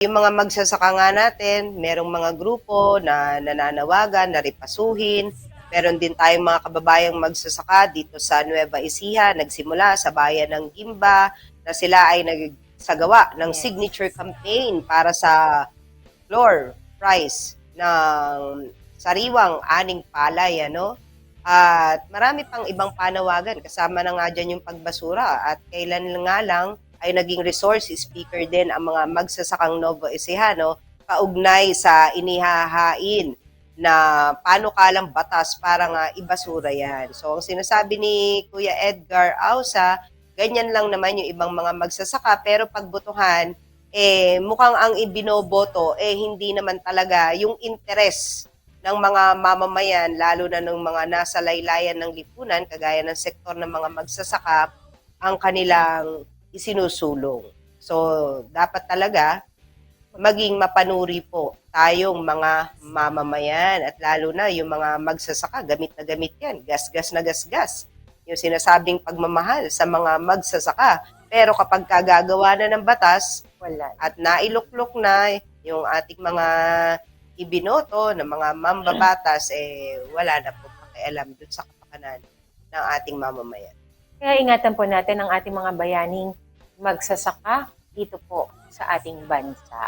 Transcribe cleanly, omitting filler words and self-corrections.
Yung mga magsasaka nga natin, merong mga grupo na nananawagan na ripasuhin. Meron din tayong mga kababayang magsasaka dito sa Nueva Ecija, nagsimula sa bayan ng Gimba, na sila ay nagsagawa ng Yes. signature campaign para sa floor price ng sariwang aning palay, ano? At marami pang ibang panawagan, kasama na nga dyan yung pagbasura. At kailan nga lang ay naging resource speaker din ang mga magsasakang Novo Ecijano kaugnay sa inihahain na panukalang batas para nga ibasura yan. So, ang sinasabi ni Kuya Edgar Ausa, ganyan lang naman yung ibang mga magsasaka, pero pagbutuhan, mukhang ang ibinoboto, hindi naman talaga yung interes ng mga mamamayan, lalo na ng mga nasa laylayan ng lipunan, kagaya ng sektor ng mga magsasaka, ang kanilang isinusulong. So, dapat talaga maging mapanuri po tayong mga mamamayan at lalo na yung mga magsasaka, gamit na gamit yan, gas-gas na gas-gas. Yung sinasabing pagmamahal sa mga magsasaka. Pero kapag kagagawa na ng batas Wala. at nailuklok na yung ating mga ibinoto ng mga mambabatas, wala na po pakialam dun sa kapakanan ng ating mamamayan. Kaya ingatan po natin ang ating mga bayaning magsasaka dito po sa ating bansa.